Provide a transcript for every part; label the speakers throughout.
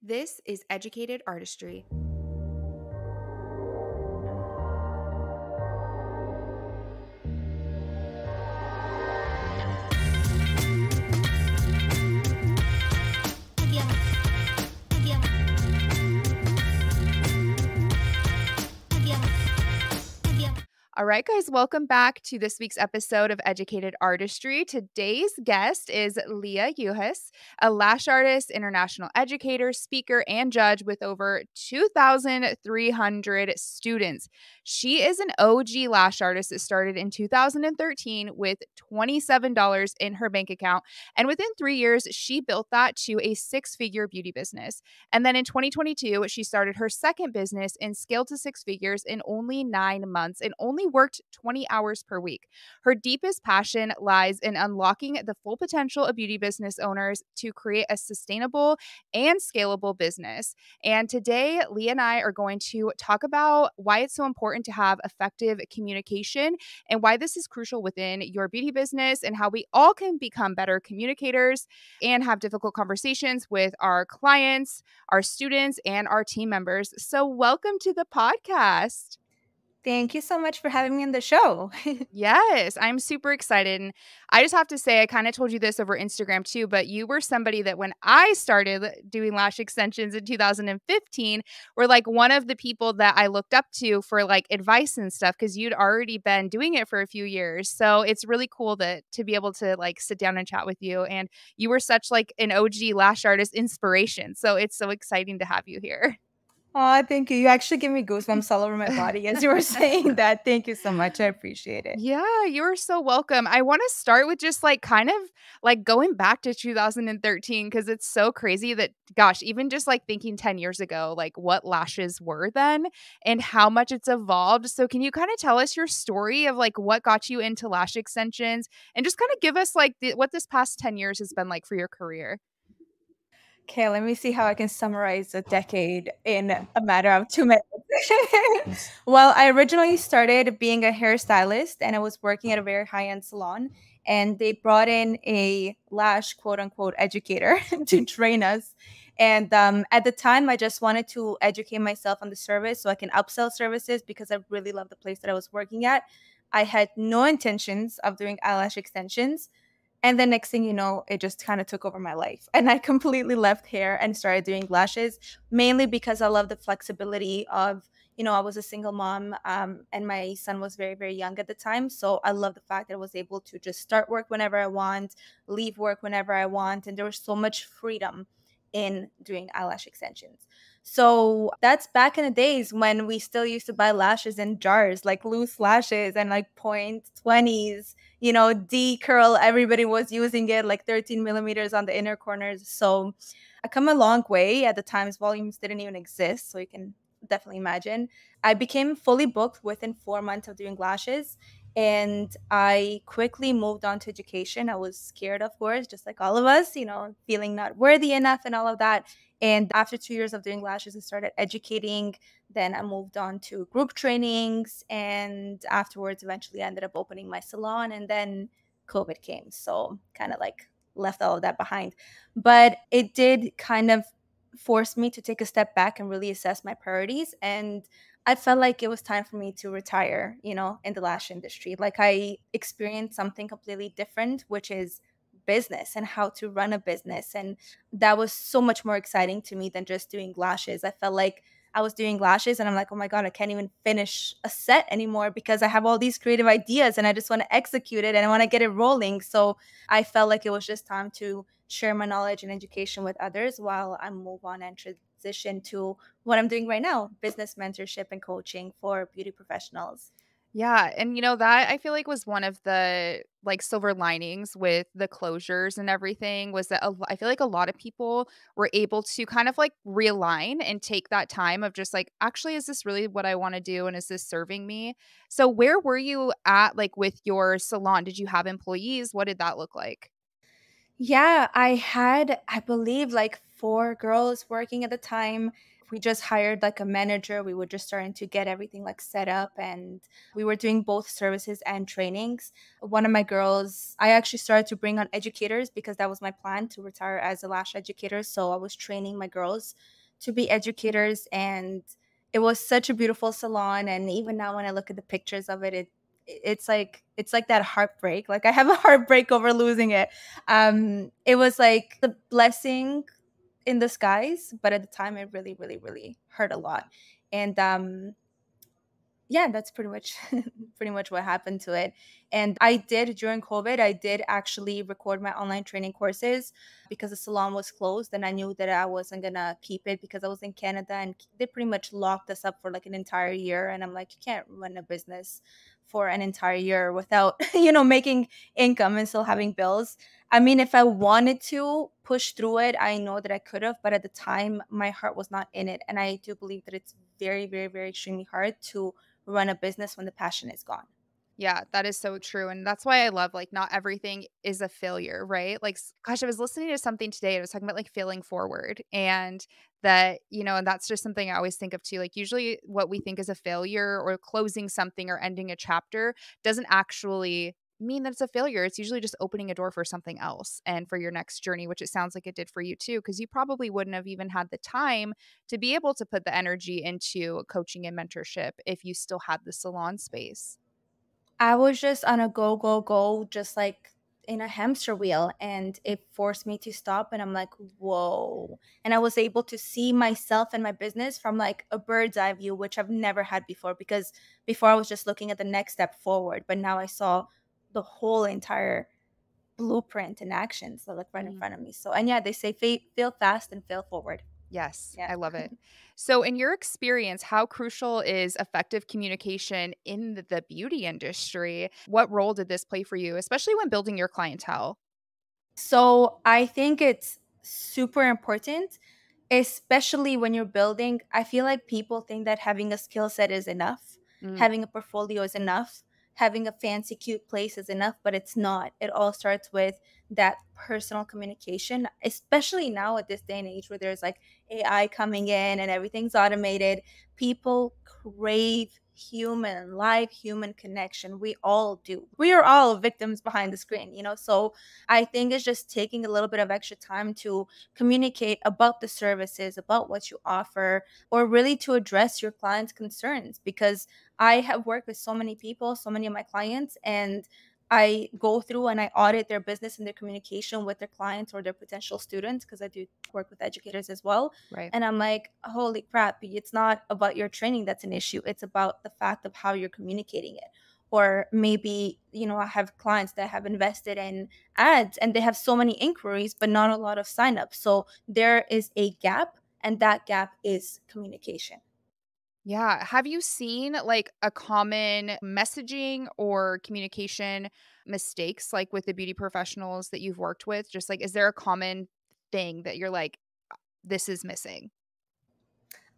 Speaker 1: This is Educated Artistry. All right, guys, welcome back to this week's episode of Educated Artistry. Today's guest is Lia Juhas, a lash artist, international educator, speaker, and judge with over 2,300 students. She is an OG lash artist that started in 2013 with $27 in her bank account. And within 3 years, she built that to a six-figure beauty business. And then in 2022, she started her second business and scaled to six figures in only 9 months and only worked 20 hours per week. Her deepest passion lies in unlocking the full potential of beauty business owners to create a sustainable and scalable business. And today, Leah and I are going to talk about why it's so important to have effective communication and why this is crucial within your beauty business and how we all can become better communicators and have difficult conversations with our clients, our students, and our team members. So, welcome to the podcast.
Speaker 2: Thank you so much for having me on the show.
Speaker 1: Yes, I'm super excited. And I just have to say, I kind of told you this over Instagram too, but you were somebody that when I started doing lash extensions in 2015, were like one of the people that I looked up to for like advice and stuff because you'd already been doing it for a few years. So it's really cool that to be able to like sit down and chat with you. And you were such like an OG lash artist inspiration. So it's so exciting to have you here.
Speaker 2: Oh, thank you. You actually give me goosebumps all over my body as you were saying that. Thank you so much. I appreciate it.
Speaker 1: Yeah, you're so welcome. I want to start with just like kind of like going back to 2013 because it's so crazy that, gosh, even just like thinking 10 years ago, like what lashes were then and how much it's evolved. So, can you kind of tell us your story of like what got you into lash extensions and just kind of give us like what this past 10 years has been like for your career?
Speaker 2: Okay, let me see how I can summarize a decade in a matter of 2 minutes. Well, I originally started being a hairstylist and I was working at a very high end salon. And they brought in a lash quote unquote educator to train us. And at the time, I just wanted to educate myself on the service so I can upsell services because I really love the place that I was working at. I had no intentions of doing eyelash extensions. And then next thing you know, it just kind of took over my life. And I completely left hair and started doing lashes, mainly because I love the flexibility of, I was a single mom and my son was very, very young at the time. So I love the fact that I was able to just start work whenever I want, leave work whenever I want. And there was so much freedom in doing eyelash extensions. So that's back in the days when we still used to buy lashes in jars, like loose lashes and like point 20s, D curl. Everybody was using it like 13 millimeters on the inner corners. So I come a long way. At the times, volumes didn't even exist. So you can definitely imagine. I became fully booked within 4 months of doing lashes. And I quickly moved on to education. I was scared, of course, just like all of us, feeling not worthy enough and all of that. And after 2 years of doing lashes, I started educating. Then I moved on to group trainings. And afterwards, eventually, I ended up opening my salon. And then COVID came. So kind of like left all of that behind. But it did kind of force me to take a step back and really assess my priorities. And I felt like it was time for me to retire, in the lash industry. Like I experienced something completely different, which is business and how to run a business. And that was so much more exciting to me than just doing lashes. I felt like I was doing lashes and I'm like, oh my God, I can't even finish a set anymore because I have all these creative ideas and I just want to execute it and I want to get it rolling. So I felt like it was just time to share my knowledge and education with others while I move on and transition to what I'm doing right now, business mentorship and coaching for beauty professionals.
Speaker 1: Yeah, and that I feel like was one of the like silver linings with the closures and everything was that I feel like a lot of people were able to kind of like realign and take that time of just like, actually, is this really what I want to do? And is this serving me? So where were you at like with your salon? Did you have employees? What did that look like?
Speaker 2: Yeah, I had, I believe, like 4 girls working at the time. We just hired like a manager. We were just starting to get everything like set up, and we were doing both services and trainings. One of my girls, I actually started to bring on educators because that was my plan to retire as a lash educator. So I was training my girls to be educators, and it was such a beautiful salon. And even now when I look at the pictures of it, it's like that heartbreak. Like I have a heartbreak over losing it. It was like the blessing in disguise, but at the time it really, really, really hurt a lot. And yeah, that's pretty much pretty much what happened to it. And I did during COVID, I did actually record my online training courses because the salon was closed, and I knew that I wasn't gonna keep it because I was in Canada, and they pretty much locked us up for like an entire year. And I'm like, you can't run a business for an entire year without making income and still having bills. I mean, if I wanted to push through it, I know that I could have, but at the time my heart was not in it. And I do believe that it's very, very, very extremely hard to run a business when the passion is gone.
Speaker 1: Yeah, that is so true, and that's why I love, like, not everything is a failure, right? Like, gosh, I was listening to something today, and it was talking about, like, failing forward, and that, and that's just something I always think of too, like, usually what we think is a failure or closing something or ending a chapter doesn't actually mean that it's a failure. It's usually just opening a door for something else and for your next journey, which it sounds like it did for you too, because you probably wouldn't have even had the time to be able to put the energy into coaching and mentorship if you still had the salon space.
Speaker 2: I was just on a go, go, go, just like in a hamster wheel, and it forced me to stop. And I'm like, whoa. And I was able to see myself and my business from like a bird's eye view, which I've never had before, because before I was just looking at the next step forward. But now I saw the whole entire blueprint in action. So, like right in front of me. So, and yeah, they say fail fast and fail forward.
Speaker 1: Yes,
Speaker 2: Yeah.
Speaker 1: I love it. So, in your experience, how crucial is effective communication in the beauty industry? What role did this play for you, especially when building your clientele?
Speaker 2: So I think it's super important, especially when you're building. I feel like people think that having a skill set is enough,
Speaker 1: Mm,
Speaker 2: having a portfolio is enough, having a fancy, cute place is enough, but it's not. It all starts with that personal communication, especially now at this day and age where there's like AI coming in and everything's automated. People crave human, live human connection. We all do. We are all victims behind the screen. So I think it's just taking a little bit of extra time to communicate about the services, about what you offer, or really to address your clients' concerns. Because I have worked with so many people, so many of my clients, and I go through and I audit their business and their communication with their clients or their potential students, because I do work with educators as well.
Speaker 1: right.
Speaker 2: And I'm like, holy crap, it's not about your training that's an issue. It's about the fact of how you're communicating it. Or maybe, I have clients that have invested in ads and they have so many inquiries, but not a lot of signups. So there is a gap, and that gap is communication.
Speaker 1: Yeah. Have you seen like a common messaging or communication mistakes like with the beauty professionals that you've worked with? Just like, is there a common thing that you're like, this is missing?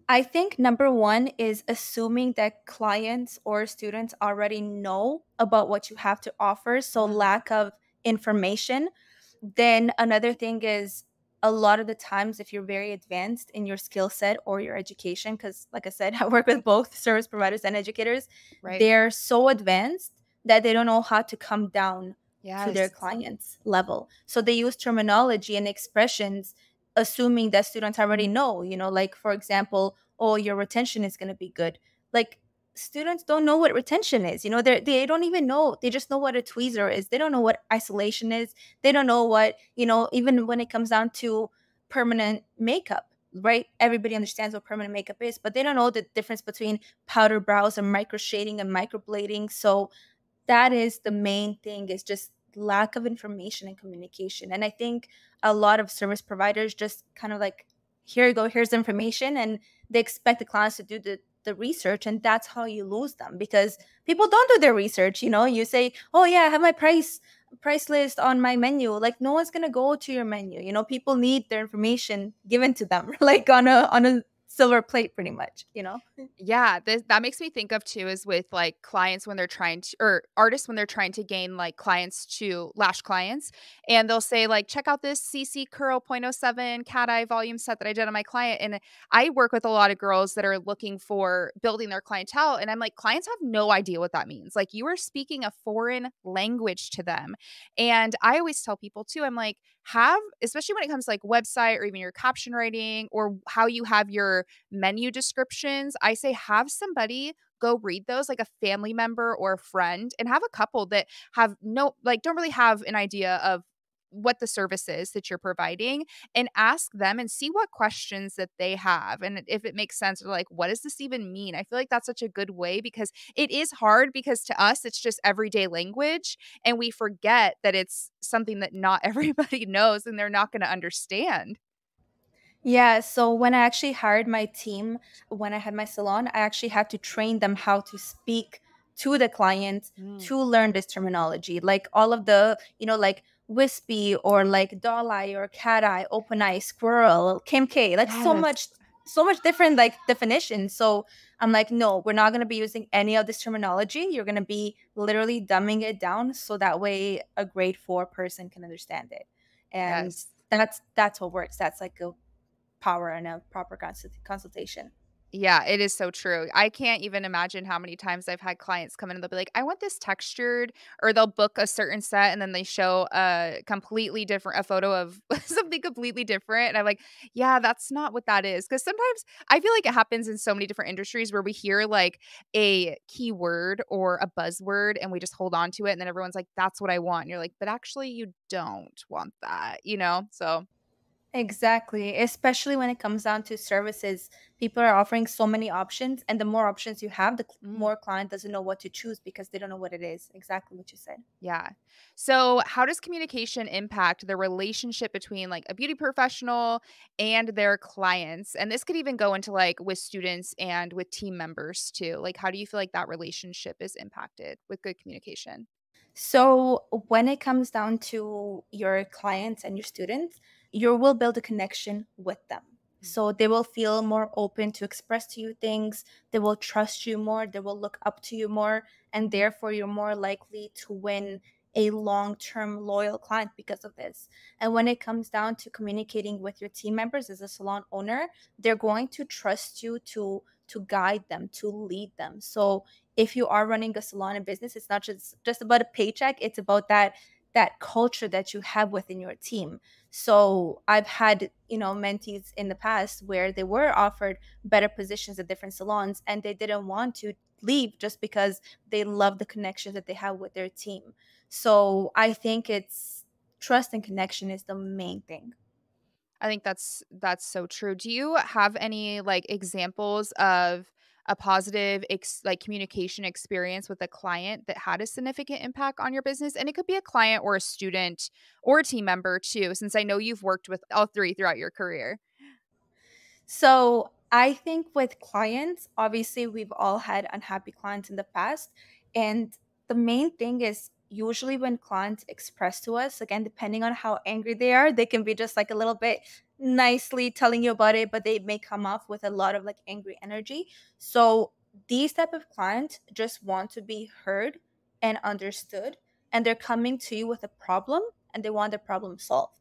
Speaker 2: I think number one is assuming that clients or students already know about what you have to offer. So,
Speaker 1: Mm,
Speaker 2: lack of information. Then another thing is, a lot of the times if you're very advanced in your skill set or your education, because like I said, I work with both service providers and educators,
Speaker 1: right.
Speaker 2: they're so advanced that they don't know how to come down to their
Speaker 1: Yes.
Speaker 2: clients level. So they use terminology and expressions assuming that students already know, like for example, oh, your retention is going to be good. Like, students don't know what retention is. They don't even know. They just know what a tweezer is. They don't know what isolation is. They don't know what, even when it comes down to permanent makeup, right? Everybody understands what permanent makeup is, but they don't know the difference between powder brows and micro shading and microblading. So that is the main thing, is just lack of information and communication. And I think a lot of service providers just kind of like, here you go, here's the information, and they expect the clients to do the research, and that's how you lose them, because people don't do their research. You say, oh yeah, I have my price list on my menu. Like, no one's gonna go to your menu. People need their information given to them like on a silver plate pretty much, you know?
Speaker 1: Yeah, that makes me think of too is with like clients when they're trying to, or artists when they're trying to gain like clients to lash clients, and they'll say like, check out this CC Curl point oh 0.07 cat eye volume set that I did on my client. And I work with a lot of girls that are looking for building their clientele, and I'm like, clients have no idea what that means. Like, you are speaking a foreign language to them. And I always tell people too, I'm like, have, especially when it comes to like website or even your caption writing or how you have your menu descriptions, I say have somebody go read those, like a family member or a friend, and have a couple that have no, like, don't really have an idea of what the service is that you're providing, and ask them and see what questions that they have. And if it makes sense, they're like, what does this even mean? I feel like that's such a good way because it is hard because to us, it's just everyday language. And we forget that it's something that not everybody knows and they're not going to understand.
Speaker 2: Yeah, so when I actually hired my team, when I had my salon, I actually had to train them how to speak to the client
Speaker 1: Mm.
Speaker 2: to learn this terminology. Like all of the, like wispy or like doll eye or cat eye, open eye, squirrel, Kim K, like
Speaker 1: Yes.
Speaker 2: so much different like definitions. So I'm like, no, we're not gonna be using any of this terminology. You're gonna be literally dumbing it down so that way a grade 4 person can understand it. And
Speaker 1: Yes.
Speaker 2: that's what works. That's like a power and a proper consultation.
Speaker 1: Yeah, it is so true. I can't even imagine how many times I've had clients come in and they'll be like, I want this textured, or they'll book a certain set and then they show a completely different, a photo of something completely different. And I'm like, yeah, that's not what that is. Cause sometimes I feel like it happens in so many different industries where we hear like a keyword or a buzzword and we just hold on to it. And then everyone's like, that's what I want. And you're like, but actually, you don't want that, you know? So,
Speaker 2: Exactly. Especially when it comes down to services, people are offering so many options, and the more options you have, the
Speaker 1: mm.
Speaker 2: more client doesn't know what to choose because they don't know what it is. Exactly what you said.
Speaker 1: Yeah. So, how does communication impact the relationship between like a beauty professional and their clients? And this could even go into like with students and with team members too. Like, how do you feel like that relationship is impacted with good communication?
Speaker 2: So, when it comes down to your clients and your students, you will build a connection with them.
Speaker 1: Mm,
Speaker 2: So, they will feel more open to express to you things. They will trust you more. They will look up to you more. And therefore, you're more likely to win a long term loyal client because of this. And when it comes down to communicating with your team members as a salon owner, they're going to trust you to guide them, to lead them. So, if you are running a salon and business, it's not just about a paycheck. It's about that culture that you have within your team. So I've had, mentees in the past where they were offered better positions at different salons and they didn't want to leave just because they love the connections that they have with their team. So I think it's trust and connection is the main thing.
Speaker 1: I think that's so true. Do you have any like examples of a positive like communication experience with a client that had a significant impact on your business? And it could be a client or a student or a team member too, since I know you've worked with all three throughout your career.
Speaker 2: So I think with clients, obviously, we've all had unhappy clients in the past. And the main thing is usually when clients express to us, again, depending on how angry they are, they can be just like a little bit nicely telling you about it, but they may come off with a lot of like angry energy. So these type of clients just want to be heard and understood. And they're coming to you with a problem and they want the problem solved.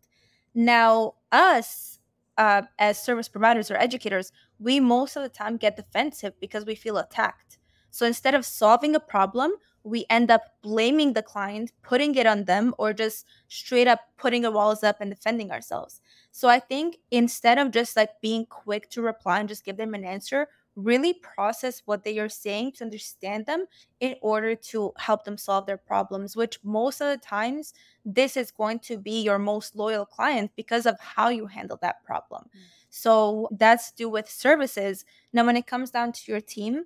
Speaker 2: Now, us as service providers or educators, we most of the time get defensive because we feel attacked. So instead of solving a problem, we end up blaming the client, putting it on them, or just straight up putting our walls up and defending ourselves. So I think instead of just like being quick to reply and just give them an answer, really process what they are saying to understand them in order to help them solve their problems, which most of the times this is going to be your most loyal client because of how you handle that problem.
Speaker 1: Mm.
Speaker 2: So that's do with services. Now, when it comes down to your team,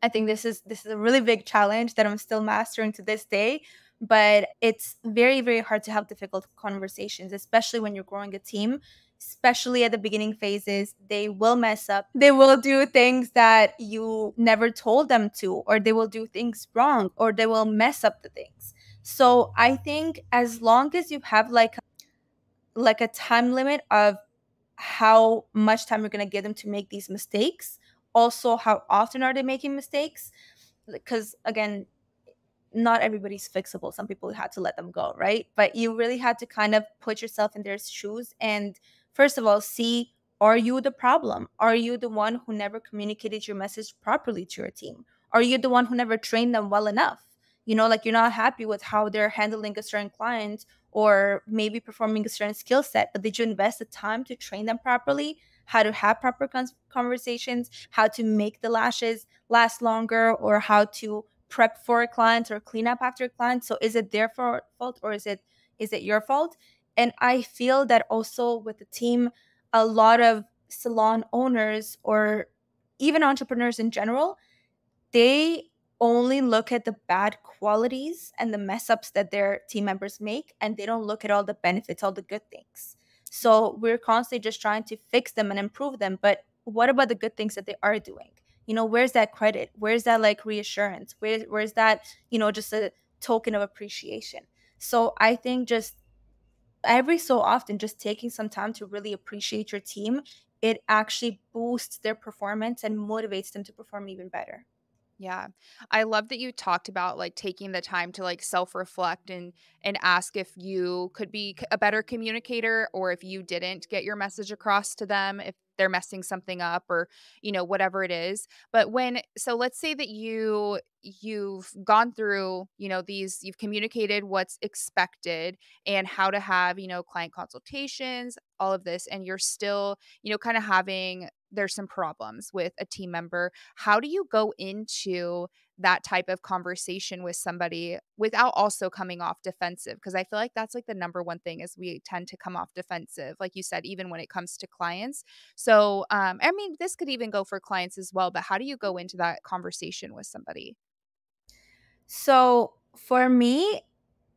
Speaker 2: I think this is a really big challenge that I'm still mastering to this day. But it's very, very hard to have difficult conversations, especially when you're growing a team, especially at the beginning phases. They will mess up. They will do things that you never told them to, or they will do things wrong, or they will mess up the things. So I think as long as you have like a time limit of how much time you're going to give them to make these mistakes. Also, how often are they making mistakes? Because again, not everybody's fixable. Some people had to let them go, right? But you really had to kind of put yourself in their shoes and, first of all, see, are you the problem? Are you the one who never communicated your message properly to your team? Are you the one who never trained them well enough? Like you're not happy with how they're handling a certain client or maybe performing a certain skill set, but did you invest the time to train them properly? How to have proper conversations, how to make the lashes last longer, or how to prep for a client or clean up after a client. So is it their fault, or is it your fault? And I feel that also with the team, a lot of salon owners or even entrepreneurs in general, they only look at the bad qualities and the mess ups that their team members make, and they don't look at all the benefits, all the good things. So we're constantly just trying to fix them and improve them, but what about the good things that they are doing? Where's that credit? Where's that like reassurance? Where's that, just a token of appreciation? So I think just every so often, just taking some time to really appreciate your team, it actually boosts their performance and motivates them to perform even better.
Speaker 1: Yeah. I love that you talked about like taking the time to like self-reflect and ask if you could be a better communicator, or if you didn't get your message across to them, if they're messing something up, or whatever it is. But let's say that you've gone through, you've communicated what's expected and how to have, client consultations, all of this, and you're still, kind of having there's some problems with a team member. How do you go into that type of conversation with somebody without also coming off defensive? Because I feel like that's like the number one thing is we tend to come off defensive, like you said, even when it comes to clients. So, I mean, this could even go for clients as well, but how do you go into that conversation with somebody?
Speaker 2: So for me,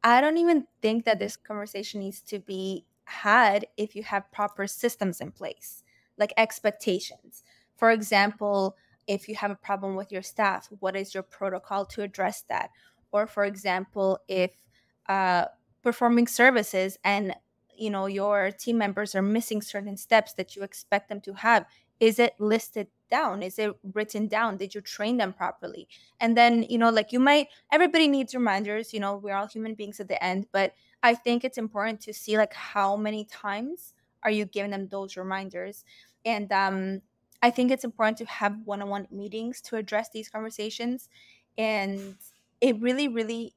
Speaker 2: I don't even think that this conversation needs to be had if you have proper systems in place, like expectations. For example, if you have a problem with your staff, what is your protocol to address that? Or for example, if uh, performing services and your team members are missing certain steps that you expect them to have, is it listed down? Is it written down? Did you train them properly? And then like everybody needs reminders. We're all human beings at the end, but I think it's important to see like how many times are you giving them those reminders. And I think it's important to have one-on-one meetings to address these conversations. And it really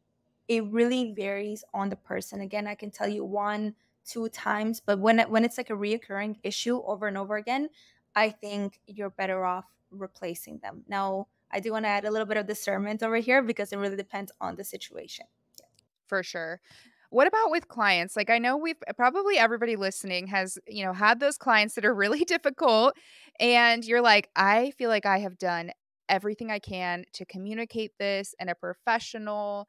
Speaker 2: varies on the person. Again, I can tell you 1 2 times, but when it's like a reoccurring issue over and over again, I think you're better off replacing them. Now, I do want to add a little bit of discernment over here because it really depends on the situation.
Speaker 1: For sure. What about with clients? Like, I know we've probably everybody listening has, had those clients that are really difficult. And you're like, I feel like I have done everything I can to communicate this in a professional,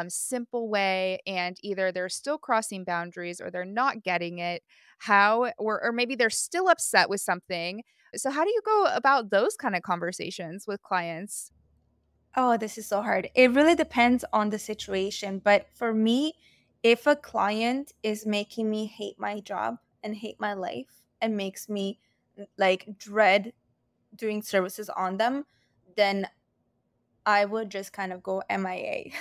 Speaker 1: simple way. And either they're still crossing boundaries or they're not getting it. Or maybe they're still upset with something. So, how do you go about those kind of conversations with clients?
Speaker 2: Oh, this is so hard. It really depends on the situation. But for me, if a client is making me hate my job and hate my life and makes me like dread doing services on them, then I would just kind of go MIA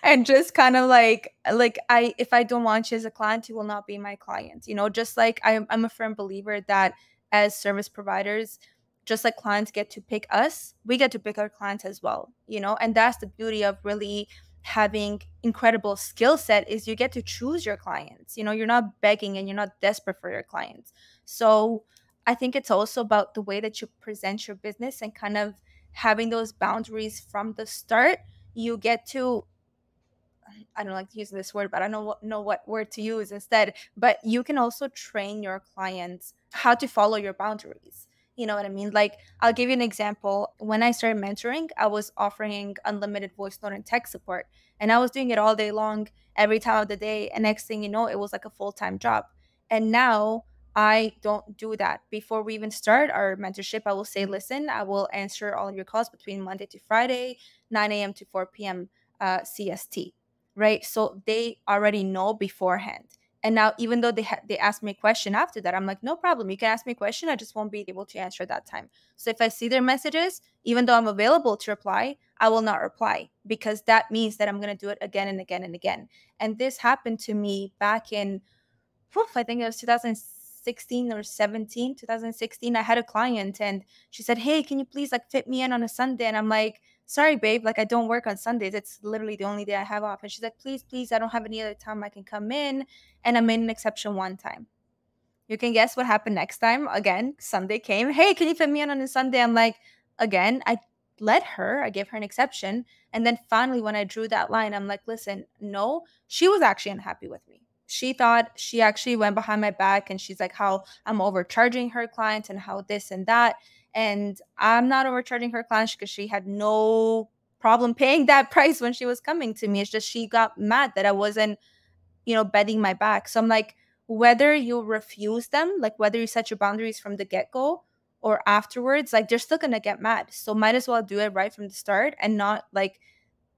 Speaker 2: and just kind of like I if I don't want you as a client, you will not be my client. Just like I'm a firm believer that as service providers, just like clients get to pick us, we get to pick our clients as well. And that's the beauty of really having incredible skill set is you get to choose your clients. You're not begging and you're not desperate for your clients. So I think it's also about the way that you present your business and kind of having those boundaries from the start. You get to, I don't like to use this word, but I know what word to use instead. But you can also train your clients how to follow your boundaries. You know what I mean? Like, I'll give you an example. When I started mentoring, I was offering unlimited voice note and text support, and I was doing it all day long, every time of the day. And next thing you know, it was like a full time job. And now I don't do that. Before we even start our mentorship, I will say, listen, I will answer all of your calls between Monday to Friday, 9 a.m. to 4 p.m. CST, right? So they already know beforehand. And now, even though they asked me a question after that, I'm like, no problem. You can ask me a question. I just won't be able to answer that time. So if I see their messages, even though I'm available to reply, I will not reply, because that means that I'm going to do it again and again and again. And this happened to me back in, I think it was 2016 or 17, 2016. I had a client and she said, hey, can you please like fit me in on a Sunday? And I'm like, sorry, babe, like I don't work on Sundays. It's literally the only day I have off. And she's like, please, please, I don't have any other time I can come in. And I made an exception one time. You can guess what happened next time. Again, Sunday came. Hey, can you fit me in on a Sunday? I'm like, again, I let her, I gave her an exception. And then finally, when I drew that line, I'm like, listen, no, she was actually unhappy with me. She thought, she actually went behind my back and she's like, how I'm overcharging her clients and how this and that. And I'm not overcharging her clients because she had no problem paying that price when she was coming to me. It's just she got mad that I wasn't, bending my back. So I'm like, whether you refuse them, like whether you set your boundaries from the get go or afterwards, like they're still gonna get mad. So might as well do it right from the start and not like,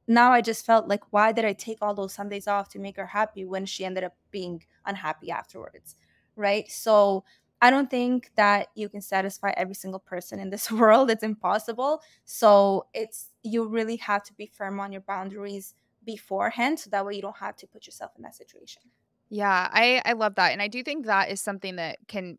Speaker 2: now I just felt like, why did I take all those Sundays off to make her happy when she ended up being unhappy afterwards? Right. So I don't think that you can satisfy every single person in this world. It's impossible. So you really have to be firm on your boundaries beforehand, so that way you don't have to put yourself in that situation.
Speaker 1: Yeah, I love that, and I do think that is something that can,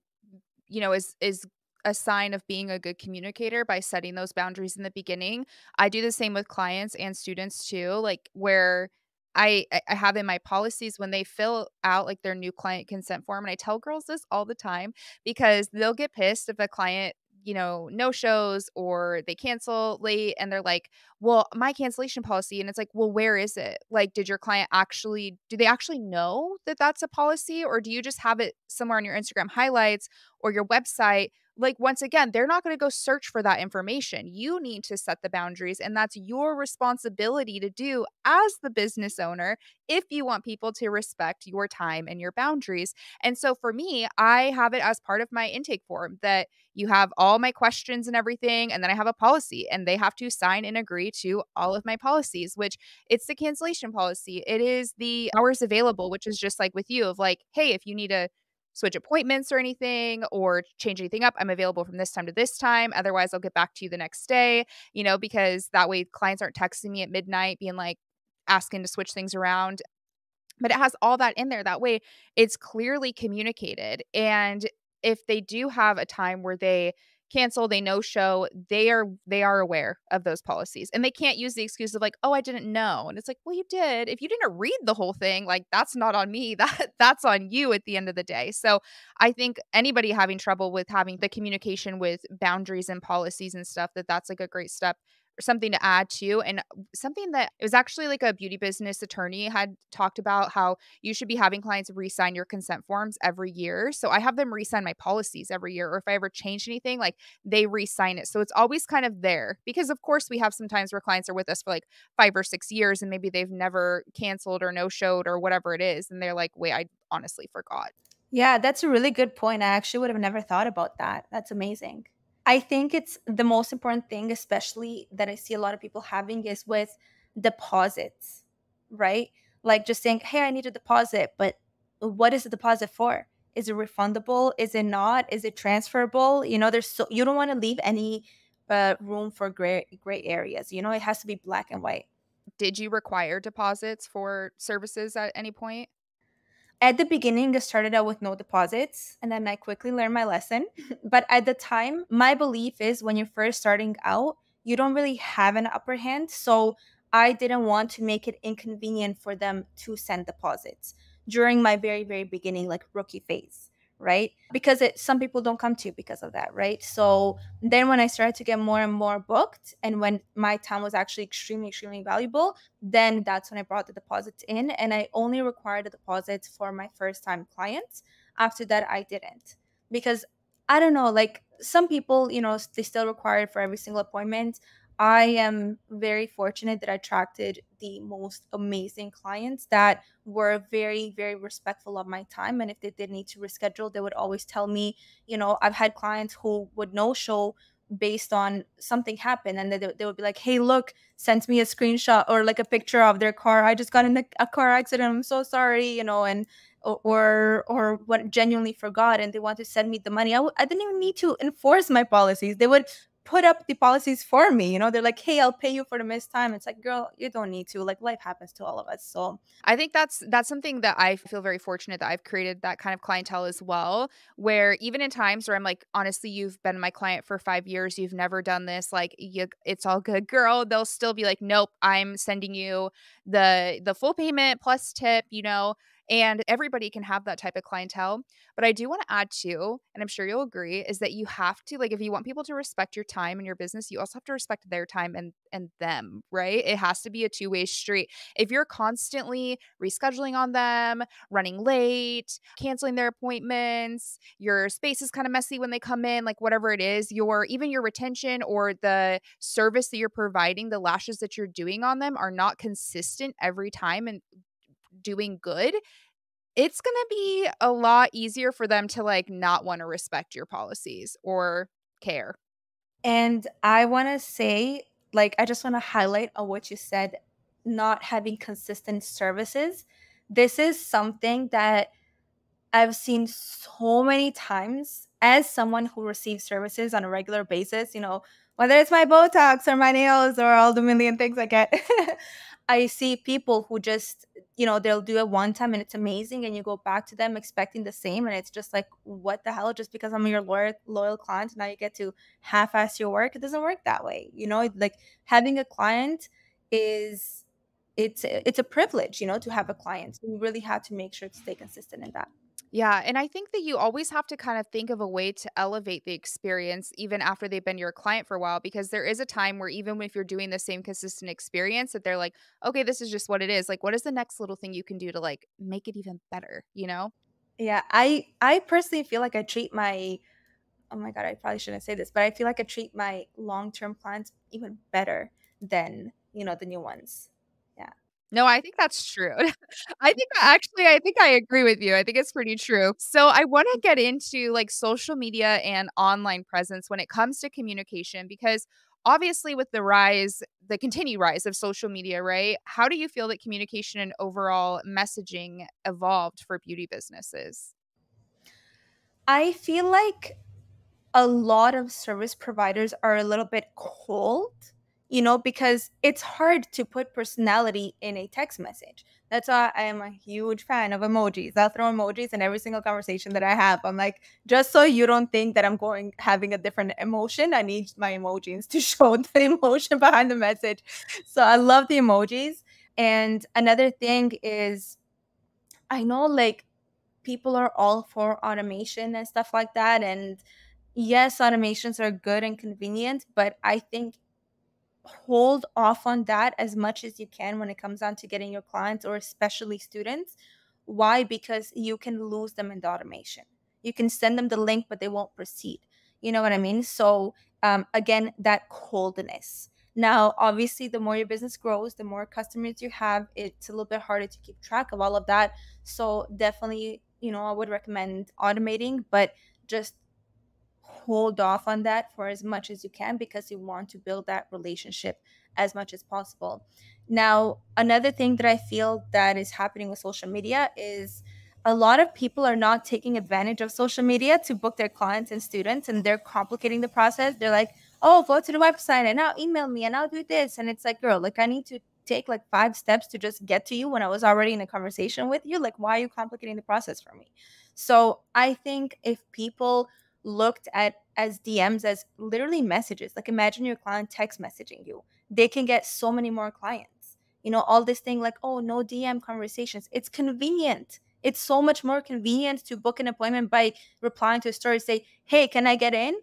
Speaker 1: is a sign of being a good communicator by setting those boundaries in the beginning. I do the same with clients and students too, like where I have in my policies when they fill out like their new client consent form, and I tell girls this all the time because they'll get pissed if a client, no shows or they cancel late and they're like, well, my cancellation policy. And it's like, well, where is it? Like, do they actually know that that's a policy? Or do you just have it somewhere on your Instagram highlights or your website? Like, once again, they're not going to go search for that information. You need to set the boundaries, and that's your responsibility to do as the business owner if you want people to respect your time and your boundaries. And so for me, I have it as part of my intake form that you have all my questions and everything, and then I have a policy, and they have to sign and agree to all of my policies, which it's the cancellation policy. It is the hours available, which is just like with you of like, hey, if you need to switch appointments or anything or change anything up, I'm available from this time to this time. Otherwise, I'll get back to you the next day, because that way clients aren't texting me at midnight being like asking to switch things around. But it has all that in there. That way it's clearly communicated. And if they do have a time where they cancel, they no show, they are aware of those policies. And they can't use the excuse of like, "Oh, I didn't know." And it's like, "Well, you did. If you didn't read the whole thing, like that's not on me. That's on you at the end of the day." So, I think anybody having trouble with having the communication with boundaries and policies and stuff, that's like a great step or something to add to. And something that it was actually like a beauty business attorney had talked about how you should be having clients re-sign your consent forms every year. So I have them re-sign my policies every year, or if I ever change anything, like they re-sign it. So it's always kind of there because of course we have some times where clients are with us for like 5 or 6 years and maybe they've never canceled or no showed or whatever it is. And they're like, wait, I honestly forgot.
Speaker 2: Yeah, that's a really good point. I actually would have never thought about that. That's amazing. I think it's the most important thing, especially that I see a lot of people having, is with deposits, right? Like just saying, hey, I need a deposit, but what is the deposit for? Is it refundable? Is it not? Is it transferable? You don't want to leave any room for gray areas. It has to be black and white.
Speaker 1: Did you require deposits for services at any point?
Speaker 2: At the beginning, I started out with no deposits, and then I quickly learned my lesson. But at the time, my belief is when you're first starting out, you don't really have an upper hand. So I didn't want to make it inconvenient for them to send deposits during my very, very beginning, like rookie phase, right? Because some people don't come to you because of that, right? So then when I started to get more and more booked, and when my time was actually extremely, extremely valuable, then that's when I brought the deposits in, and I only required the deposits for my first time clients. After that, I didn't, because I don't know, like some people, they still require it for every single appointment. I am very fortunate that I attracted the most amazing clients that were very, very respectful of my time. And if they did need to reschedule, they would always tell me. I've had clients who would no show based on something happened, and they would be like, hey, look, send me a screenshot or like a picture of their car. I just got in a car accident, I'm so sorry, and or what, genuinely forgot, and they want to send me the money. I didn't even need to enforce my policies. They would put up the policies for me. They're like, hey, I'll pay you for the missed time. It's like, girl, you don't need to. Like, life happens to all of us. So
Speaker 1: I think that's something that I feel very fortunate that I've created that kind of clientele as well, where even in times where I'm like, honestly, you've been my client for 5 years, you've never done this, like it's all good, girl. They'll still be like, nope, I'm sending you the full payment plus tip, and everybody can have that type of clientele. But I do want to add too, and I'm sure you'll agree, is that you have to, like, if you want people to respect your time and your business, you also have to respect their time and them, right? It has to be a two-way street. If you're constantly rescheduling on them, running late, canceling their appointments, your space is kind of messy when they come in, like whatever it is, your retention or the service that you're providing, the lashes that you're doing on them are not consistent every time and doing good, it's going to be a lot easier for them to like not want to respect your policies or care.
Speaker 2: And I want to say, like, I just want to highlight on what you said, not having consistent services. This is something that I've seen so many times as someone who receives services on a regular basis, whether it's my Botox or my nails or all the million things I get. I see people who just, they'll do it one time and it's amazing. And you go back to them expecting the same. And it's just like, what the hell? Just because I'm your loyal client, now you get to half ass your work. It doesn't work that way. Like having a client is, it's a privilege, to have a client. So you really have to make sure to stay consistent in that.
Speaker 1: Yeah, and I think that you always have to kind of think of a way to elevate the experience even after they've been your client for a while, because there is a time where even if you're doing the same consistent experience that they're like, "Okay, this is just what it is." Like, what is the next little thing you can do to like make it even better, you know?
Speaker 2: Yeah, I personally feel like I treat my, oh my god, I probably shouldn't say this, but I feel like I treat my long-term clients even better than, the new ones. Yeah.
Speaker 1: No, I think that's true. I think I agree with you. I think it's pretty true. So I want to get into like social media and online presence when it comes to communication, because obviously with the continued rise of social media, right? How do you feel that communication and overall messaging evolved for beauty businesses?
Speaker 2: I feel like a lot of service providers are a little bit cold, because it's hard to put personality in a text message. That's why I am a huge fan of emojis. I'll throw emojis in every single conversation that I have. I'm like, just so you don't think that I'm having a different emotion, I need my emojis to show the emotion behind the message. So I love the emojis. And another thing is, I know like people are all for automation and stuff like that. And yes, automations are good and convenient, but I think hold off on that as much as you can when it comes down to getting your clients or especially students. Why? Because you can lose them in the automation. You can send them the link, but they won't proceed. You know what I mean? So, again, that coldness. Now, obviously, the more your business grows, the more customers you have, it's a little bit harder to keep track of all of that. So, definitely, I would recommend automating, but just hold off on that for as much as you can because you want to build that relationship as much as possible. Now, another thing that I feel that is happening with social media is a lot of people are not taking advantage of social media to book their clients and students, and they're complicating the process. They're like, oh, go to the website and now email me and now do this. And it's like, girl, like I need to take like 5 steps to just get to you when I was already in a conversation with you. Like, why are you complicating the process for me? So I think if people looked at as DMs as literally messages. Like imagine your client text messaging you. They can get so many more clients. All this thing like, oh, no DM conversations. It's convenient. It's so much more convenient to book an appointment by replying to a story, say, hey, can I get in?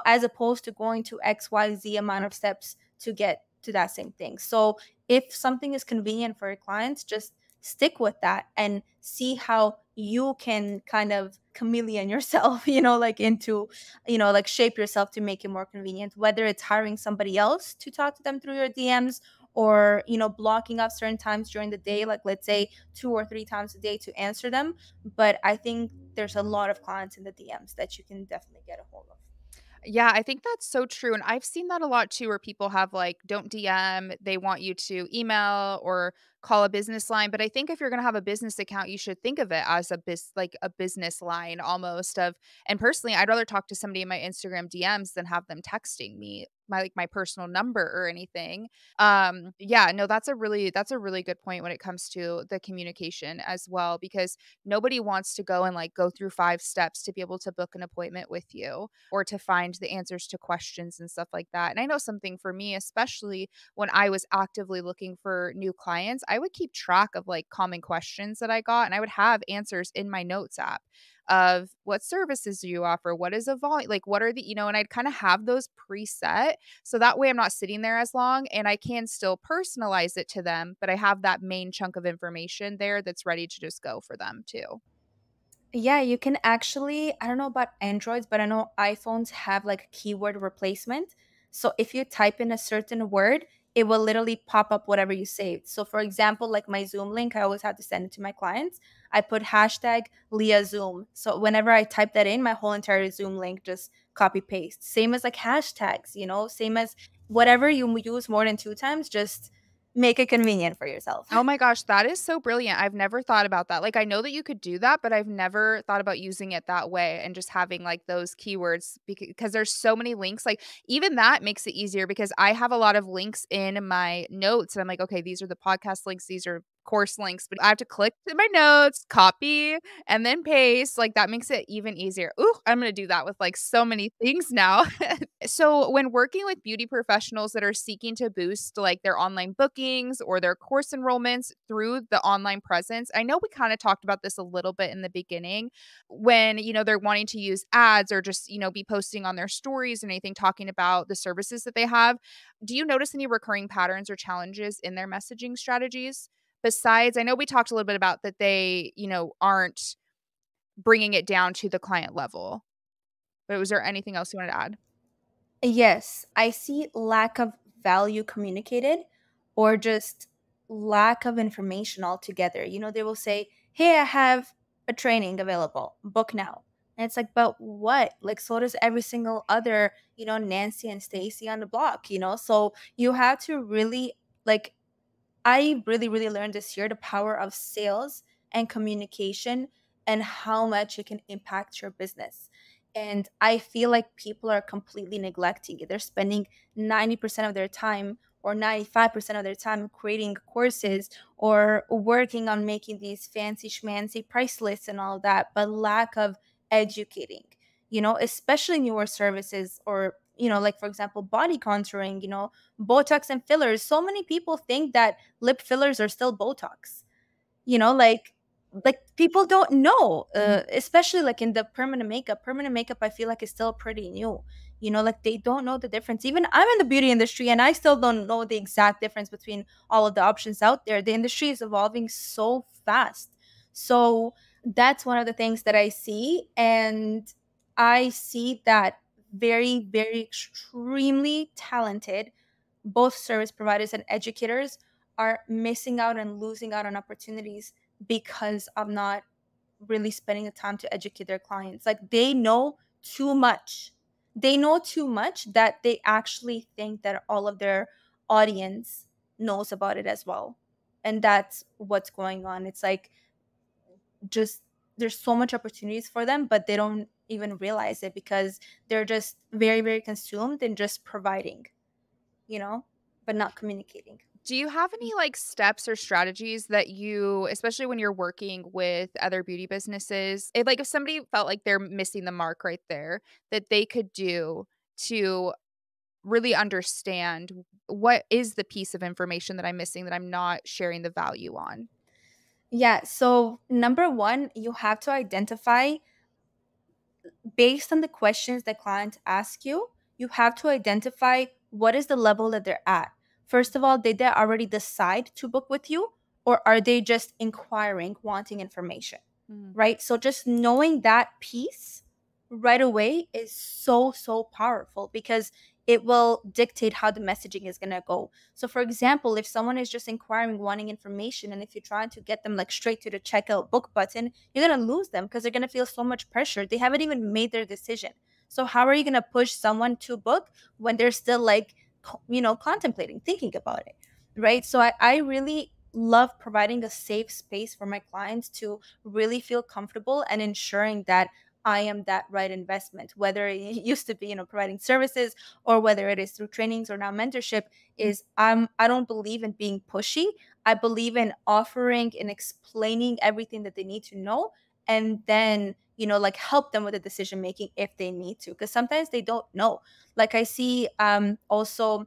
Speaker 2: As opposed to going to XYZ amount of steps to get to that same thing. So if something is convenient for your clients, just stick with that and see how you can kind of chameleon yourself, like into, like shape yourself to make it more convenient, whether it's hiring somebody else to talk to them through your DMs or, blocking off certain times during the day, like let's say 2 or 3 times a day to answer them. But I think there's a lot of clients in the DMs that you can definitely get a hold of.
Speaker 1: Yeah, I think that's so true, and I've seen that a lot too, where people have, like, don't DM, they want you to email or call a business line, but I think if you're gonna have a business account, you should think of it as like, a business line almost of and personally, I'd rather talk to somebody in my Instagram DMs than have them texting me my personal number or anything. Yeah, no, that's a really good point when it comes to the communication as well, because nobody wants to go and, like, go through 5 steps to be able to book an appointment with you or to find the answers to questions and stuff like that. And I know something for me, especially when I was actively looking for new clients, I would keep track of like common questions that I got and I would have answers in my notes app of what services do you offer? What is a volume? Like, what are the, and I'd kind of have those preset. So that way I'm not sitting there as long and I can still personalize it to them, but I have that main chunk of information there that's ready to just go for them too.
Speaker 2: Yeah, you can actually, I don't know about Androids, but I know iPhones have like keyword replacement. So if you type in a certain word, it will literally pop up whatever you saved. So for example, like my Zoom link, I always have to send it to my clients. I put hashtag Lia Zoom. So whenever I type that in, my whole entire Zoom link just copy paste. Same as like hashtags, same as whatever you use more than two times, just make it convenient for yourself.
Speaker 1: Oh my gosh, that is so brilliant. I've never thought about that. Like, I know that you could do that, but I've never thought about using it that way and just having like those keywords because there's so many links. Like, even that makes it easier because I have a lot of links in my notes and I'm like, okay, these are the podcast links, these are course links, but I have to click to my notes, copy, and then paste. Like, that makes it even easier. Ooh, I'm going to do that with like so many things now. So, when working with beauty professionals that are seeking to boost like their online bookings or their course enrollments through the online presence, I know we kind of talked about this a little bit in the beginning when, they're wanting to use ads or just, be posting on their stories and anything talking about the services that they have. Do you notice any recurring patterns or challenges in their messaging strategies? Besides, I know we talked a little bit about that they, aren't bringing it down to the client level, but was there anything else you wanted to add?
Speaker 2: Yes, I see lack of value communicated or just lack of information altogether. They will say, "Hey, I have a training available. Book now." And it's like, "But what?" Like so does every single other, Nancy and Stacy on the block. So you have to really like I really, really learned this year the power of sales and communication and how much it can impact your business. And I feel like people are completely neglecting it. They're spending 90% of their time or 95% of their time creating courses or working on making these fancy schmancy price lists and all that, but lack of educating, especially newer services or, like for example, body contouring, Botox and fillers. So many people think that lip fillers are still Botox. You know, like people don't know, especially like in the permanent makeup. Permanent makeup, I feel like is still pretty new. Like they don't know the difference. Even I'm in the beauty industry, and I still don't know the exact difference between all of the options out there. The industry is evolving so fast. So that's one of the things that I see, and I see that very, very extremely talented both service providers and educators are missing out and losing out on opportunities because of not really spending the time to educate their clients. Like they know too much. They know too much that they actually think that all of their audience knows about it as well. And that's what's going on. It's like just there's so much opportunities for them, but they don't even realize it because they're just very, very consumed in just providing, you know, but not communicating.
Speaker 1: Do you have any like steps or strategies that you, especially when you're working with other beauty businesses, if somebody felt like they're missing the mark right there, that they could do to really understand what is the piece of information that I'm missing that I'm not sharing the value on?
Speaker 2: Yeah. So, number one, you have to identify based on the questions that clients ask you, you have to identify what is the level that they're at. First of all, did they already decide to book with you, or are they just inquiring, wanting information?
Speaker 1: Mhm.
Speaker 2: Right? So just knowing that piece right away is so, so powerful because it will dictate how the messaging is going to go. So for example, if someone is just inquiring, wanting information, and if you're trying to get them like straight to the checkout book button, you're going to lose them because they're going to feel so much pressure. They haven't even made their decision. So how are you going to push someone to book when they're still like, contemplating, thinking about it, right? So I really love providing a safe space for my clients to really feel comfortable and ensuring that I am that right investment, whether it used to be, providing services, or whether it is through trainings or now mentorship. Is I don't believe in being pushy. I believe in offering and explaining everything that they need to know, and then, like, help them with the decision making if they need to, because sometimes they don't know. Like, I see also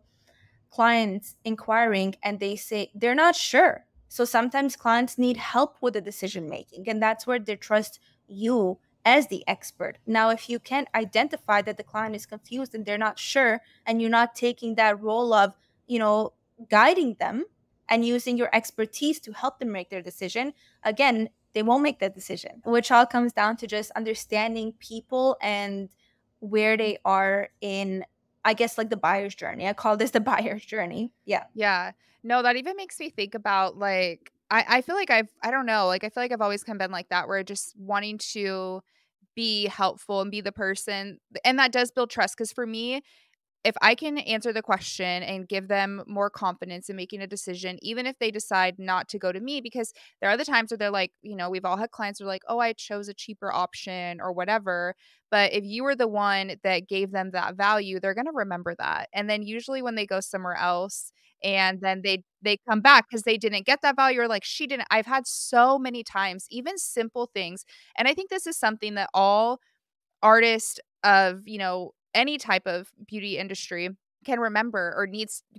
Speaker 2: clients inquiring and they say they're not sure. So sometimes clients need help with the decision making, and that's where they trust you as the expert. Now, if you can identify that the client is confused and they're not sure, and you're not taking that role of, you know, guiding them and using your expertise to help them make their decision, again, they won't make that decision, which all comes down to just understanding people and where they are in, I guess, like the buyer's journey. I call this the buyer's journey. Yeah.
Speaker 1: Yeah. No, that even makes me think about, like, I feel like I don't know, like, I feel like I've always kind of been like that, where just wanting to be helpful and be the person, and that does build trust, because for me, if I can answer the question and give them more confidence in making a decision, even if they decide not to go to me, because there are the times where they're like, we've all had clients who are like, oh, I chose a cheaper option or whatever. But if you were the one that gave them that value, they're going to remember that. And then usually when they go somewhere else and then they come back because they didn't get that value, or like, she didn't. I've had so many times, even simple things. And I think this is something that all artist of, any type of beauty industry can remember, or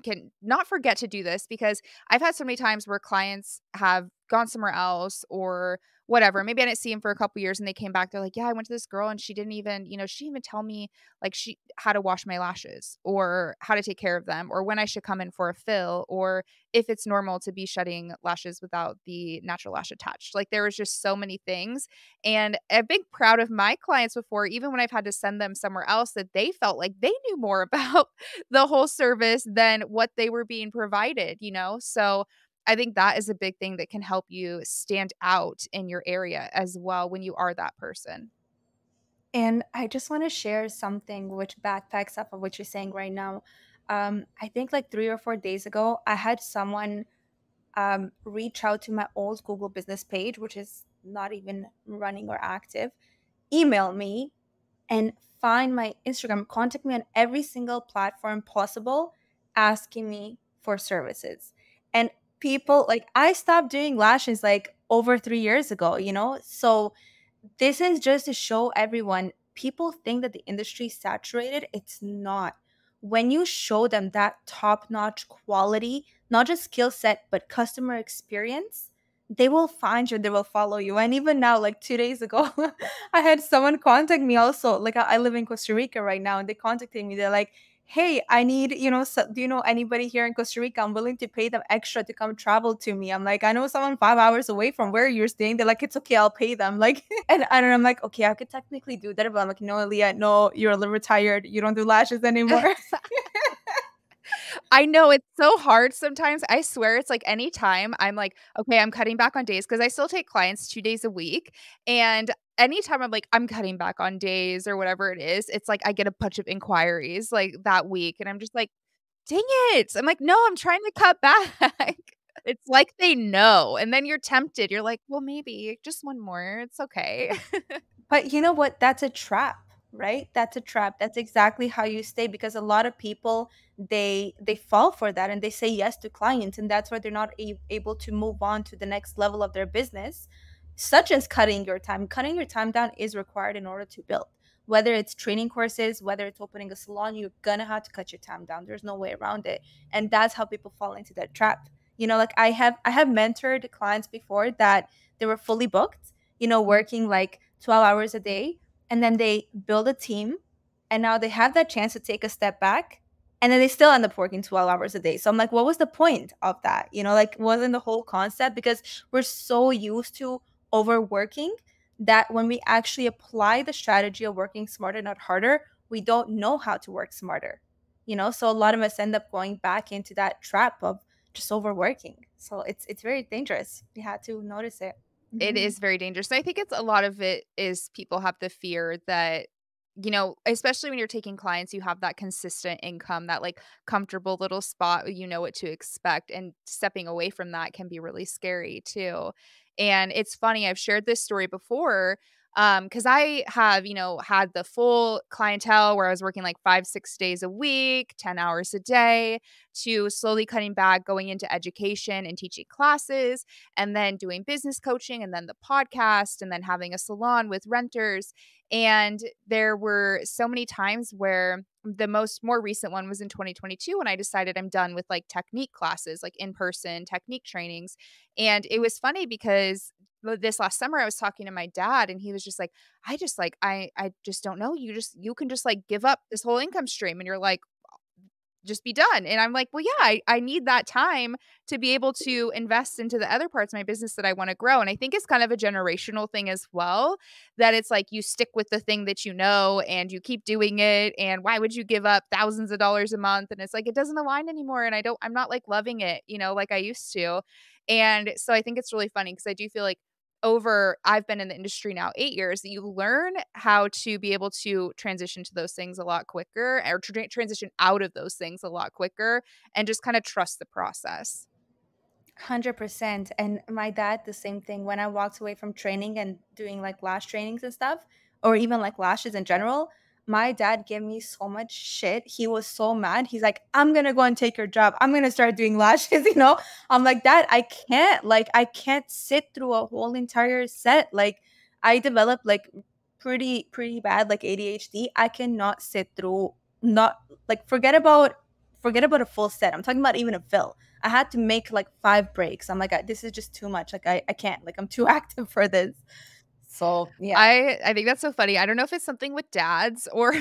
Speaker 1: can not forget to do this, because I've had so many times where clients have gone somewhere else or whatever. Maybe I didn't see him for a couple years and they came back. They're like, yeah, I went to this girl and she didn't even, she didn't even tell me, like, how to wash my lashes or how to take care of them, or when I should come in for a fill, or if it's normal to be shedding lashes without the natural lash attached. Like, there was just so many things. And I've been proud of my clients before, even when I've had to send them somewhere else, that they felt like they knew more about the whole service than what they were being provided. So I think that is a big thing that can help you stand out in your area as well when you are that person.
Speaker 2: And I just want to share something which backpacks up of what you're saying right now. I think like 3 or 4 days ago, I had someone reach out to my old Google business page, which is not even running or active, email me and find my Instagram, contact me on every single platform possible, asking me for services. And people, like, I stopped doing lashes like over 3 years ago. So this is just to show everyone, people think that the industry is saturated. It's not. When you show them that top notch quality, not just skill set, but customer experience, they will find you, they will follow you. And even now, like 2 days ago, I had someone contact me also. Like, I live in Costa Rica right now, and they contacted me. They're like, hey, I need, do you know anybody here in Costa Rica? I'm willing to pay them extra to come travel to me. I'm like, I know someone 5 hours away from where you're staying. They're like, it's okay, I'll pay them. Like, and I'm like, okay, I could technically do that, but I'm like, no, Leah, no, you're a little retired. You don't do lashes anymore.
Speaker 1: I know it's so hard sometimes. I swear it's like anytime I'm like, okay, I'm cutting back on days, because I still take clients 2 days a week. And anytime I'm like, I'm cutting back on days or whatever it is, it's like I get a bunch of inquiries like that week. And I'm just like, dang it. I'm like, no, I'm trying to cut back. It's like they know. And then you're tempted. You're like, well, maybe just one more. It's okay.
Speaker 2: But you know what? That's a trap, right? That's a trap. That's exactly how you stay, because a lot of people, they fall for that and they say yes to clients, and that's why they're not able to move on to the next level of their business, such as cutting your time. Cutting your time down is required in order to build. Whether it's training courses, whether it's opening a salon, you're gonna have to cut your time down. There's no way around it. And that's how people fall into that trap. Like, I have mentored clients before that they were fully booked, working like 12 hours a day, and then they build a team, and now they have that chance to take a step back, and then they still end up working 12 hours a day. So I'm like, what was the point of that? Like, wasn't the whole concept, because we're so used to overworking that when we actually apply the strategy of working smarter, not harder, we don't know how to work smarter. So a lot of us end up going back into that trap of just overworking. So it's very dangerous. We had to notice it.
Speaker 1: It
Speaker 2: Mhm.
Speaker 1: is very dangerous. I think it's a lot of it is people have the fear that, especially when you're taking clients, you have that consistent income, that like comfortable little spot, you know what to expect. And stepping away from that can be really scary too. And it's funny, I've shared this story before. Because I have, had the full clientele where I was working like 5, 6 days a week, 10 hours a day, to slowly cutting back, going into education and teaching classes, and then doing business coaching, and then the podcast, and then having a salon with renters. And there were so many times where the more recent one was in 2022 when I decided I'm done with like technique classes, like in-person technique trainings. And it was funny because this last summer I was talking to my dad and he was just like, I just like I just don't know. You can just like give up this whole income stream, and you're like, just be done. And I'm like, well, yeah, I need that time to be able to invest into the other parts of my business that I want to grow. And I think it's kind of a generational thing as well, that it's like you stick with the thing that you know and you keep doing it. And why would you give up thousands of dollars a month? And it's like, it doesn't align anymore. And I'm not like loving it, like I used to. And so I think it's really funny because I do feel like I've been in the industry now 8 years, that you learn how to be able to transition to those things a lot quicker, or transition out of those things a lot quicker, and just kind of trust the process.
Speaker 2: 100%. And my dad, the same thing. When I walked away from training and doing like lash trainings and stuff, or even like lashes in general, my dad gave me so much shit. He was so mad. He's like, I'm going to go and take your job. I'm going to start doing lashes, I'm like, Dad, I can't sit through a whole entire set. Like, I developed like pretty bad like ADHD. I cannot sit through, not like, forget about a full set. I'm talking about even a fill. I had to make like 5 breaks. I'm like, this is just too much. Like, I can't. Like, I'm too active for this. So yeah,
Speaker 1: I think that's so funny. I don't know if it's something with dads or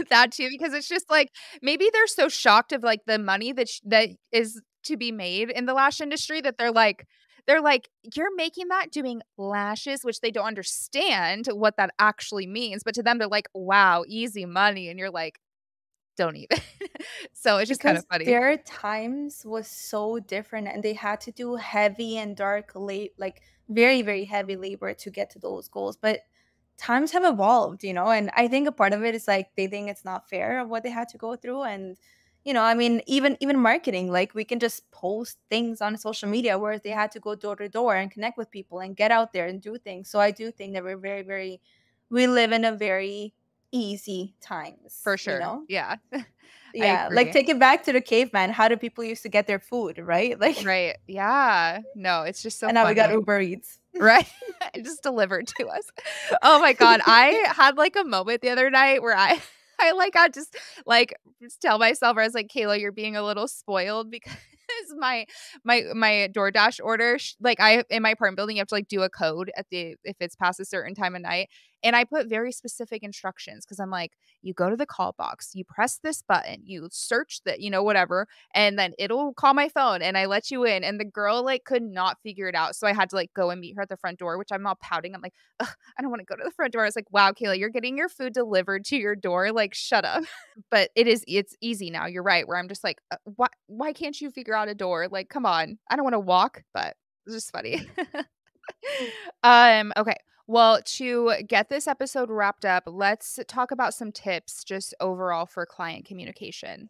Speaker 1: that too, because it's just like maybe they're so shocked of like the money that is to be made in the lash industry, that they're like, you're making that doing lashes, which they don't understand what that actually means. But to them, they're like, wow, easy money. And you're like, don't even. So it's just kind of
Speaker 2: because
Speaker 1: funny.
Speaker 2: their times was so different, and they had to do heavy and dark like very very heavy labor to get to those goals. But times have evolved, and I think a part of it is like they think it's not fair of what they had to go through. And I mean, even marketing, like we can just post things on social media, whereas they had to go door to door and connect with people and get out there and do things. So I do think that we live in a very easy
Speaker 1: For
Speaker 2: times,
Speaker 1: sure. Yeah. I
Speaker 2: yeah, like
Speaker 1: agree.
Speaker 2: take it back to the caveman. How do people used to get their food, right? Like,
Speaker 1: Right. Yeah. No, it's just so
Speaker 2: and now we got
Speaker 1: funny.
Speaker 2: Uber Eats.
Speaker 1: Right? It just delivered to us. Oh my god, I had, like, a moment the other night where I I, like, got just tell myself, where I was like, "Kayla, you're being a little spoiled," because my DoorDash order, like, I in my apartment building, you have to, like, do a code if it's past a certain time of night, and I put very specific instructions because 'cause I'm like, "You go to the call box, you press this button, you search the" whatever, and then it'll call my phone and I let you in. And the girl like could not figure it out. So I had to like go and meet her at the front door, which I'm all pouting. I'm like, ugh, I don't want to go to the front door. I was like, wow, Kayla, you're getting your food delivered to your door. Like, shut up. But it's easy now. You're right. Where I'm just like, why can't you figure out a door? Like, come on. I don't want to walk, but it's just funny. Okay. Well, to get this episode wrapped up, let's talk about some tips just overall for client communication.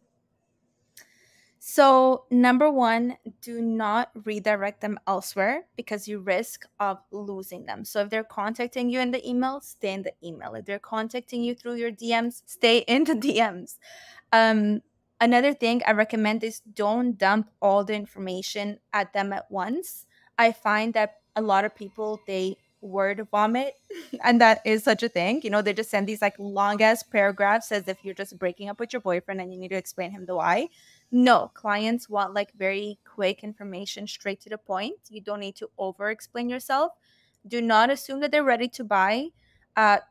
Speaker 2: So, number one, do not redirect them elsewhere because you risk of losing them. So, if they're contacting you in the email, stay in the email. If they're contacting you through your DMs, stay in the DMs. Um, Another thing I recommend is don't dump all the information at them at once. I find that a lot of people, they word vomit, and that is such a thing. They just send these like long ass paragraphs as if you're just breaking up with your boyfriend and you need to explain him the why. No, clients want like very quick information, straight to the point. You don't need to over explain yourself. Do not assume that they're ready to buy.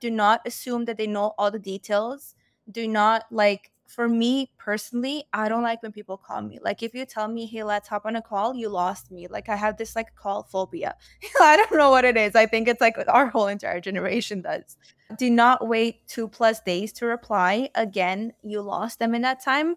Speaker 2: Do not assume that they know all the details. Do not like, for me personally, I don't like when people call me. Like, if you tell me, hey, let's hop on a call, you lost me. Like, I have this like call phobia. I don't know what it is. I think it's like our whole entire generation does. Do not wait 2+ days to reply. Again, you lost them in that time.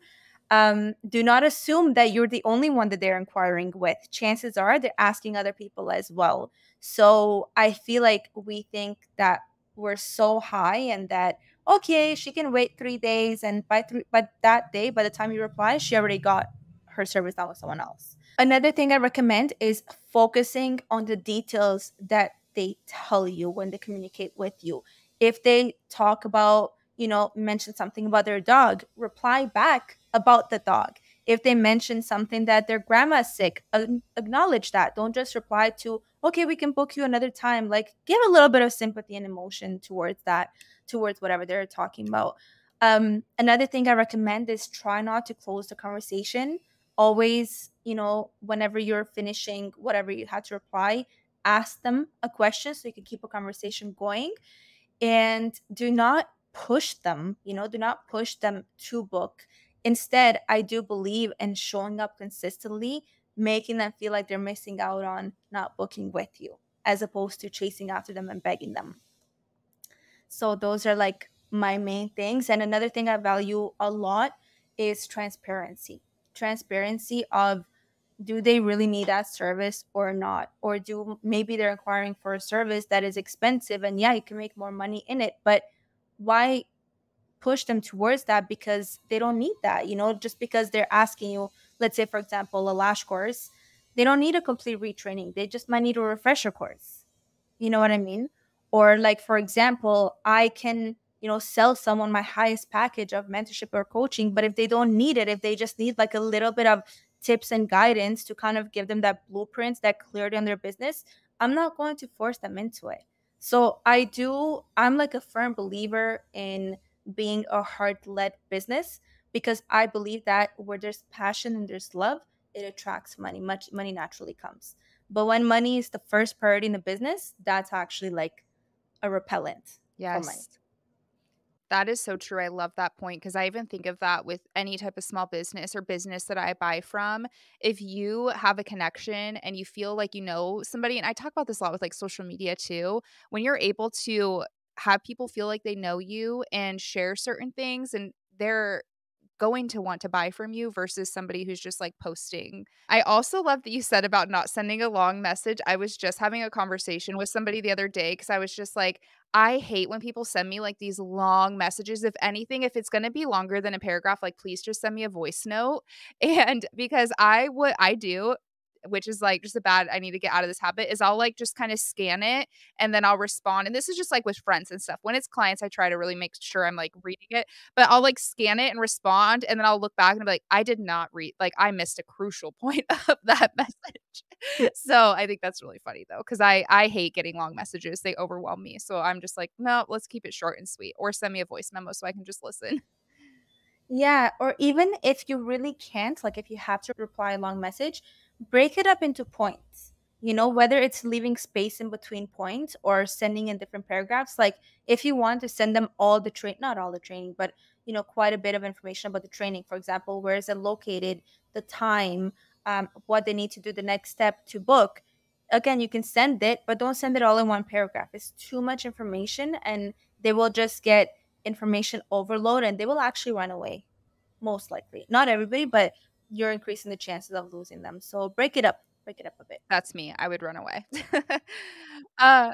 Speaker 2: Do not assume that you're the only one that they're inquiring with. Chances are they're asking other people as well. So I feel like we think that we're so high and that okay, she can wait 3 days, and by that day, by the time you reply, she already got her service done with someone else. Another thing I recommend is focusing on the details that they tell you when they communicate with you. If they talk about, mention something about their dog, reply back about the dog. If they mention something that their grandma's sick, acknowledge that. Don't just reply to, okay, we can book you another time. Like, give a little bit of sympathy and emotion towards that, towards whatever they're talking about. Another thing I recommend is try not to close the conversation. Always, whenever you're finishing whatever you had to reply, ask them a question so you can keep a conversation going. And do not push them, do not push them to book. Instead, I do believe in showing up consistently, making them feel like they're missing out on not booking with you, as opposed to chasing after them and begging them. So those are like my main things. And another thing I value a lot is transparency. Transparency of, do they really need that service or not? Or do maybe they're inquiring for a service that is expensive, and yeah, you can make more money in it, but why push them towards that because they don't need that? Just because they're asking you, let's say for example, a lash course, they don't need a complete retraining. They just might need a refresher course. You know what I mean? Or like, for example, I can, sell someone my highest package of mentorship or coaching, but if they don't need it, if they just need like a little bit of tips and guidance to kind of give them that blueprint, that clarity on their business, I'm not going to force them into it. So I'm like a firm believer in being a heart-led business, because I believe that where there's passion and there's love, it attracts money. Much money naturally comes. But when money is the first priority in the business, that's actually like a repellent for money.
Speaker 1: Yes. That is so true. I love that point because I even think of that with any type of small business or business that I buy from. If you have a connection and you feel like you know somebody, and I talk about this a lot with like social media too, when you're able to have people feel like they know you and share certain things and they're going to want to buy from you versus somebody who's just like posting. I also love that you said about not sending a long message. I was just having a conversation with somebody the other day because I was just like, I hate when people send me like these long messages. If anything, if it's going to be longer than a paragraph, like please just send me a voice note. And because I do, which is like just a bad, I need to get out of this habit, is I'll like just kind of scan it and then I'll respond. And this is just like with friends and stuff. When it's clients, I try to really make sure I'm like reading it, but I'll like scan it and respond. And then I'll look back and be like, I did not read, like I missed a crucial point of that message. So I think that's really funny though, because I hate getting long messages. They overwhelm me. So I'm just like, no, let's keep it short and sweet, or send me a voice memo so I can just listen.
Speaker 2: Yeah, or even if you really can't, like if you have to reply a long message, break it up into points. Whether it's leaving space in between points or sending in different paragraphs. Like if you want to send them all the not all the training, but quite a bit of information about the training. For example, where is it located, the time, what they need to do, the next step to book. Again, you can send it, but don't send it all in one paragraph. It's too much information, and they will just get information overload and they will actually run away, most likely. Not everybody, but you're increasing the chances of losing them. So break it up a bit.
Speaker 1: That's me. I would run away. Uh,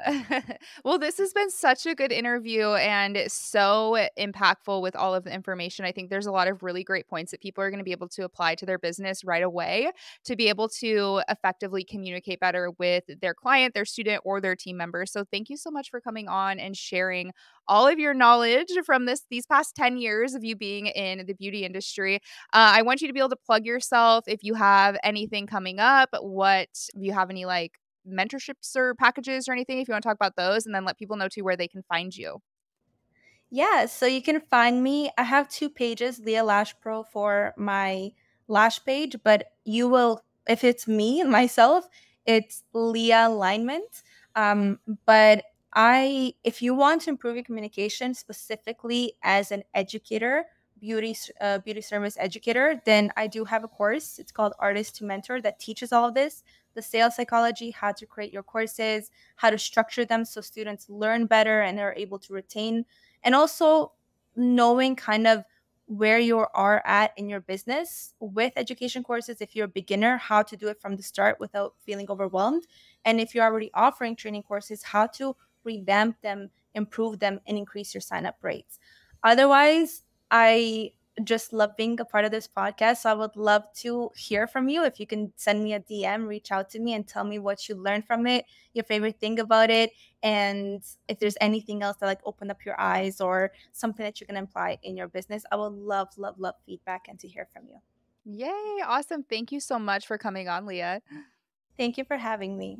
Speaker 1: well, this has been such a good interview and so impactful with all of the information. I think there's a lot of really great points that people are going to be able to apply to their business right away to be able to effectively communicate better with their client, their student, or their team member. So thank you so much for coming on and sharing all of your knowledge from these past 10 years of you being in the beauty industry. I want you to be able to plug yourself if you have anything coming up. What if you have any like mentorships or packages or anything, if you want to talk about those, and then let people know too where they can find you.
Speaker 2: Yeah, so you can find me. I have two pages, Lia Lash Pro for my lash page, but you will, if it's me, myself, it's Leah Alignment. But if you want to improve your communication specifically as an educator, beauty service educator, then I do have a course. It's called Artist to Mentor that teaches all of this, the sales psychology, how to create your courses, how to structure them so students learn better and are able to retain, and also knowing kind of where you are at in your business with education courses. If you're a beginner, how to do it from the start without feeling overwhelmed, and if you're already offering training courses, how to revamp them, improve them, and increase your sign up rates. Otherwise, I just love being a part of this podcast. So I would love to hear from you. If you can send me a DM, reach out to me and tell me what you learned from it, your favorite thing about it, and if there's anything else that like opened up your eyes or something that you can apply in your business. I would love, love, love feedback and to hear from you.
Speaker 1: Yay, awesome. Thank you so much for coming on, Leah.
Speaker 2: Thank you for having me.